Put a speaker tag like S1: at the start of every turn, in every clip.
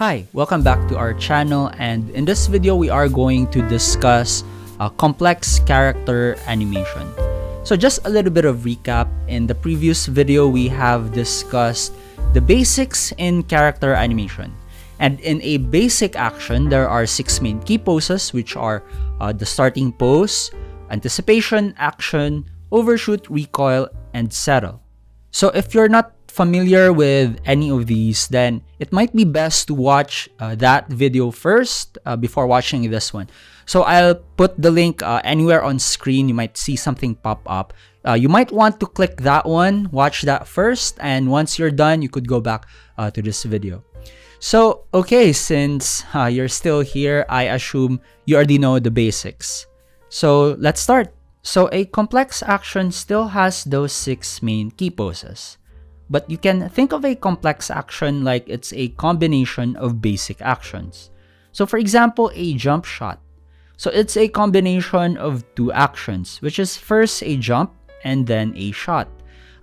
S1: Hi, welcome back to our channel, and in this video we are going to discuss complex character animation. So just a little bit of recap. In the previous video we have discussed the basics in character animation. And in a basic action, there are 6 main key poses, which are the starting pose, anticipation, action, overshoot, recoil, and settle. So if you're not familiar with any of these, then it might be best to watch that video first before watching this one. So I'll put the link anywhere on screen. You might see something pop up. You might want to click that one, watch that first, and once you're done, you could go back to this video. So, okay, since you're still here, I assume you already know the basics. So let's start. So a complex action still has those 6 main key poses. But you can think of a complex action like it's a combination of basic actions. So for example, a jump shot. So it's a combination of 2 actions, which is first a jump and then a shot.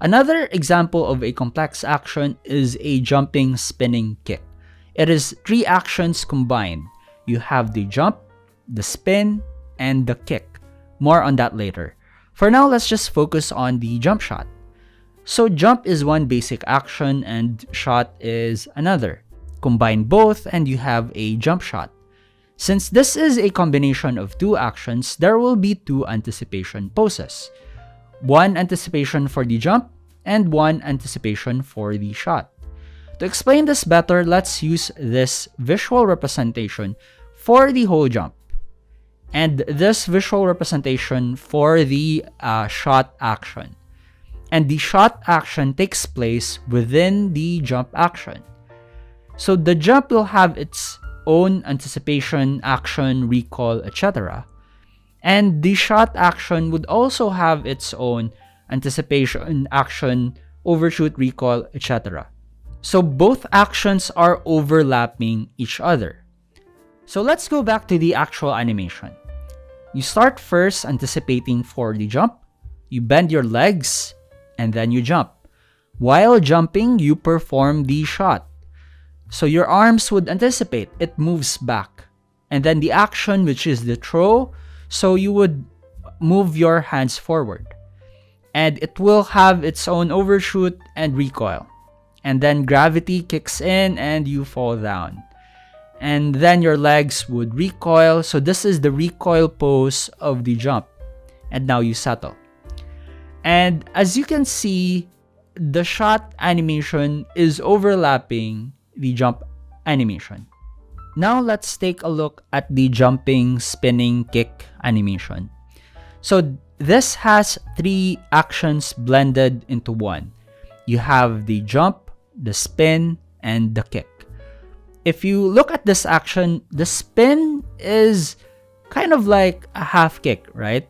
S1: Another example of a complex action is a jumping spinning kick. It is 3 actions combined. You have the jump, the spin, and the kick. More on that later. For now, let's just focus on the jump shot. So jump is one basic action and shot is another. Combine both and you have a jump shot. Since this is a combination of 2 actions, there will be 2 anticipation poses. One anticipation for the jump and one anticipation for the shot. To explain this better, let's use this visual representation for the whole jump and this visual representation for the shot action. And the shot action takes place within the jump action. So the jump will have its own anticipation, action, recoil, etc. And the shot action would also have its own anticipation, action, overshoot, recoil, etc. So both actions are overlapping each other. So let's go back to the actual animation. You start first anticipating for the jump. You bend your legs and then you jump. While jumping, you perform the shot. So your arms would anticipate, it moves back. And then the action, which is the throw, so you would move your hands forward. And it will have its own overshoot and recoil. And then gravity kicks in and you fall down. And then your legs would recoil. So this is the recoil pose of the jump. And now you settle. And as you can see, the shot animation is overlapping the jump animation. Now let's take a look at the jumping, spinning, kick animation. So this has 3 actions blended into one. You have the jump, the spin, and the kick. If you look at this action, the spin is kind of like a half kick, right?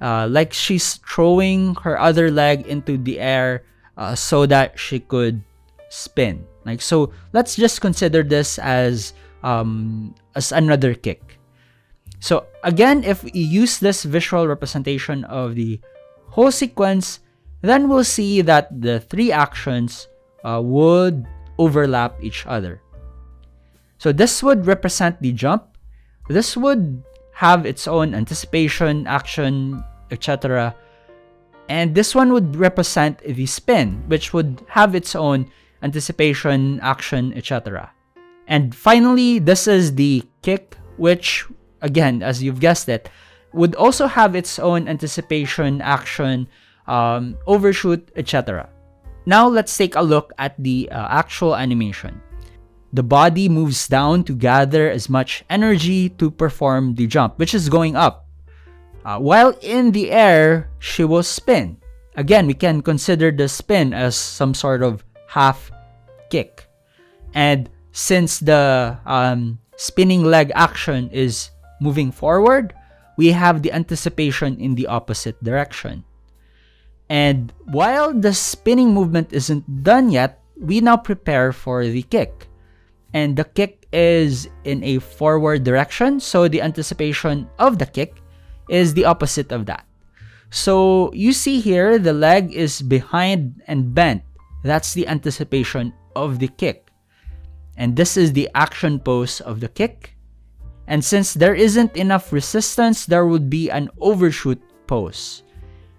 S1: Like she's throwing her other leg into the air so that she could spin. Like, so let's just consider this as another kick. So again, if we use this visual representation of the whole sequence, then we'll see that the 3 actions would overlap each other. So this would represent the jump. This would have its own anticipation, action, etc. And this one would represent the spin, which would have its own anticipation, action, etc. And finally, this is the kick, which, again, as you've guessed it, would also have its own anticipation, action, overshoot, etc. Now let's take a look at the actual animation. The body moves down to gather as much energy to perform the jump, which is going up. While in the air, she will spin. Again, we can consider the spin as some sort of half kick. And since the spinning leg action is moving forward, we have the anticipation in the opposite direction. And while the spinning movement isn't done yet, we now prepare for the kick. And the kick is in a forward direction, so the anticipation of the kick is the opposite of that. So you see here, the leg is behind and bent. That's the anticipation of the kick. And this is the action pose of the kick. And since there isn't enough resistance, there would be an overshoot pose.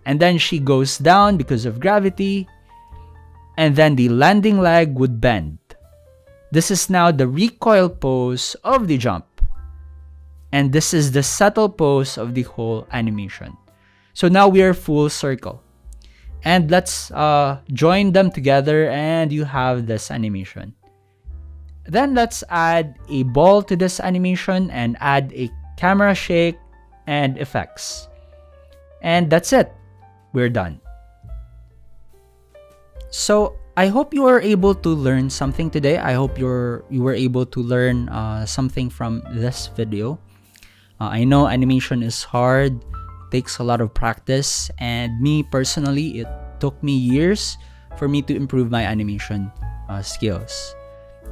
S1: And then she goes down because of gravity. And then the landing leg would bend. This is now the recoil pose of the jump. And this is the settle pose of the whole animation. So now we are full circle. And let's join them together and you have this animation. Then let's add a ball to this animation and add a camera shake and effects. And that's it. We're done. So I hope you were able to learn something today. I hope you were able to learn something from this video. I know animation is hard, takes a lot of practice, and me personally, it took me years for me to improve my animation skills.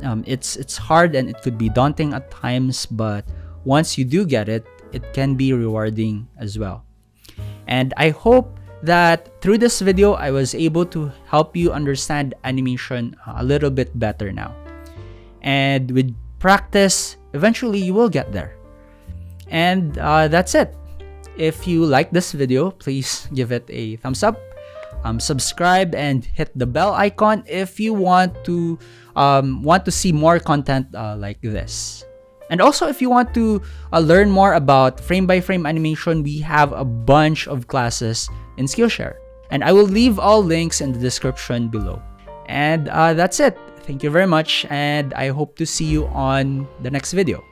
S1: It's hard and it could be daunting at times, but once you do get it, it can be rewarding as well. And I hope that through this video, I was able to help you understand animation a little bit better now. And with practice, eventually you will get there. And that's it. If you like this video, please give it a thumbs up, subscribe, and hit the bell icon if you want to see more content like this. And also, if you want to learn more about frame-by-frame animation, we have a bunch of classes in Skillshare. And I will leave all links in the description below. And that's it. Thank you very much, and I hope to see you on the next video.